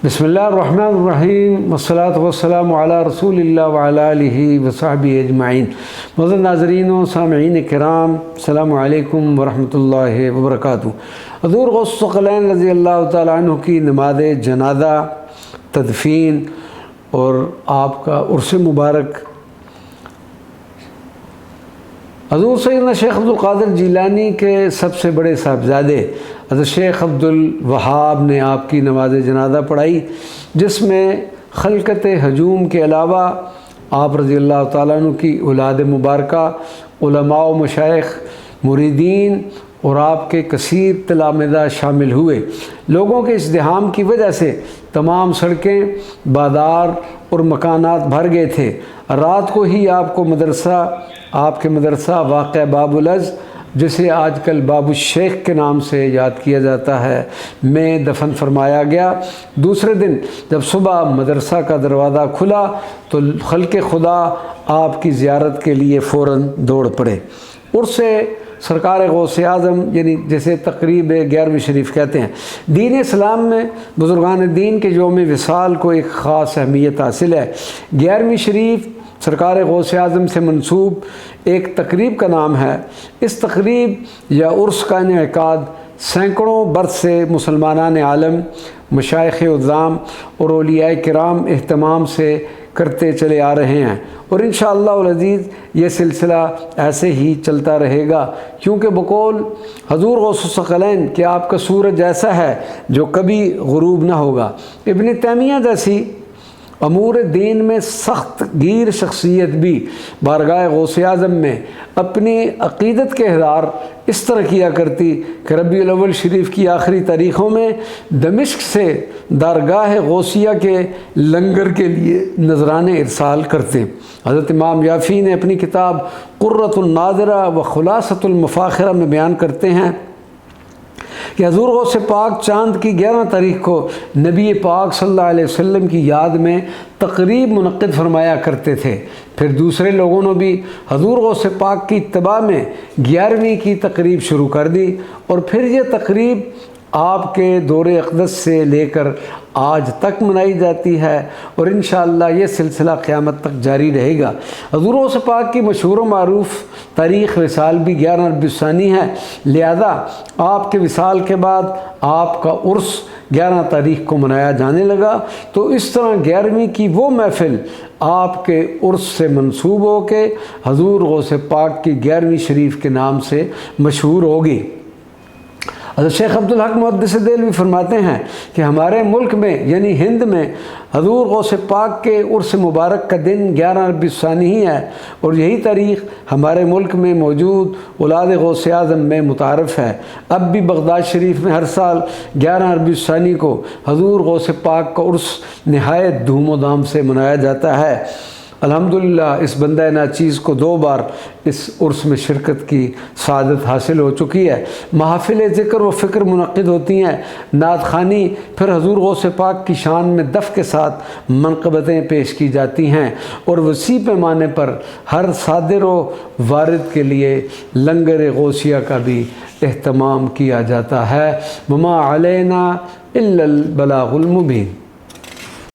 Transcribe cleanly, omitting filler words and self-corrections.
بسم اللہ الرحمن الرحیم والصلاة والسلام علی رسول اللہ وعلی آلہ وصحبہ اجمعین۔ معزز ناظرین و سامعین کرام، السلام علیکم ورحمۃ اللہ وبرکاتہ۔ حضور غوث الثقلین رضی اللہ تعالیٰ عنہ کی نماز جنازہ، تدفین اور آپ کا عرس مبارک، حضور سیدنا شیخ عبد القادر جیلانی کے سب سے بڑے صاحبزادے حضرت شیخ عبد الوہاب نے آپ کی نماز جنازہ پڑھائی، جس میں خلقت ہجوم کے علاوہ آپ رضی اللہ تعالیٰ عنہ کی اولاد مبارکہ، علماء و مشائخ، مریدین اور آپ کے کثیر تلامذہ شامل ہوئے۔ لوگوں کے ازدحام کی وجہ سے تمام سڑکیں، بازار اور مکانات بھر گئے تھے۔ رات کو ہی آپ کے مدرسہ واقع باب العز، جسے آج کل باب الشیخ کے نام سے یاد کیا جاتا ہے، میں دفن فرمایا گیا۔ دوسرے دن جب صبح مدرسہ کا دروازہ کھلا تو خلق خدا آپ کی زیارت کے لیے فوراً دوڑ پڑے۔ عرس سرکار غوث اعظم، یعنی جسے تقریب 11ویں شریف کہتے ہیں، دین اسلام میں بزرگان دین کے یوم وصال کو ایک خاص اہمیت حاصل ہے۔ 11ویں شریف سرکار غوث اعظم سے منسوب ایک تقریب کا نام ہے۔ اس تقریب یا عرس کا انعقاد سینکڑوں برس سے مسلمانان عالم، مشائخ عظام اور اولیاء کرام اہتمام سے کرتے چلے آ رہے ہیں، اور انشاءاللہ العزیز یہ سلسلہ ایسے ہی چلتا رہے گا، کیونکہ بقول حضور غوث الثقلین کہ آپ کا سورج ایسا ہے جو کبھی غروب نہ ہوگا۔ ابن تیمیہ جیسی امور دین میں سخت گیر شخصیت بھی بارگاہ غوث اعظم میں اپنی عقیدت کے اظہار اس طرح کیا کرتی کہ ربیع الاول شریف کی آخری تاریخوں میں دمشق سے درگاہ غوثیہ کے لنگر کے لیے نذرانے ارسال کرتے۔ حضرت امام یافی نے اپنی کتاب قرۃ الناظرہ و خلاصۃ المفاخرہ میں بیان کرتے ہیں کہ حضور غوث پاک چاند کی 11 تاریخ کو نبی پاک صلی اللہ علیہ وسلم کی یاد میں تقریب منعقد فرمایا کرتے تھے۔ پھر دوسرے لوگوں نے بھی حضور غوث پاک کی اتباع میں 11ویں کی تقریب شروع کر دی، اور پھر یہ تقریب آپ کے دور اقدس سے لے کر آج تک منائی جاتی ہے، اور انشاءاللہ یہ سلسلہ قیامت تک جاری رہے گا۔ حضور غوث پاک کی مشہور و معروف تاریخ وصال بھی 11 ربیع الثانی ہے، لہذا آپ کے وصال کے بعد آپ کا عرس 11 تاریخ کو منایا جانے لگا۔ تو اس طرح 11ویں کی وہ محفل آپ کے عرس سے منسوب ہو کے حضور غوث پاک کی 11ویں شریف کے نام سے مشہور ہوگی۔ حضرت شیخ عبدالحق محدث دہلوی فرماتے ہیں کہ ہمارے ملک میں یعنی ہند میں حضور غوث پاک کے عرس مبارک کا دن 11 ربیع الثانی ہی ہے، اور یہی تاریخ ہمارے ملک میں موجود اولاد غوث اعظم میں متعارف ہے۔ اب بھی بغداد شریف میں ہر سال 11 ربیع الثانی کو حضور غوث پاک کا عرس نہایت دھوم و دھام سے منایا جاتا ہے۔ الحمدللہ اس بندہ ناچیز کو 2 بار اس عرس میں شرکت کی سعادت حاصل ہو چکی ہے۔ محافل ذکر و فکر منعقد ہوتی ہیں، نعت خوانی، پھر حضور غوث پاک کی شان میں دف کے ساتھ منقبتیں پیش کی جاتی ہیں، اور وسیع پیمانے پر ہر صادر و وارد کے لیے لنگر غوثیہ کا بھی اہتمام کیا جاتا ہے۔ وما علینا الا البلاغ المبین۔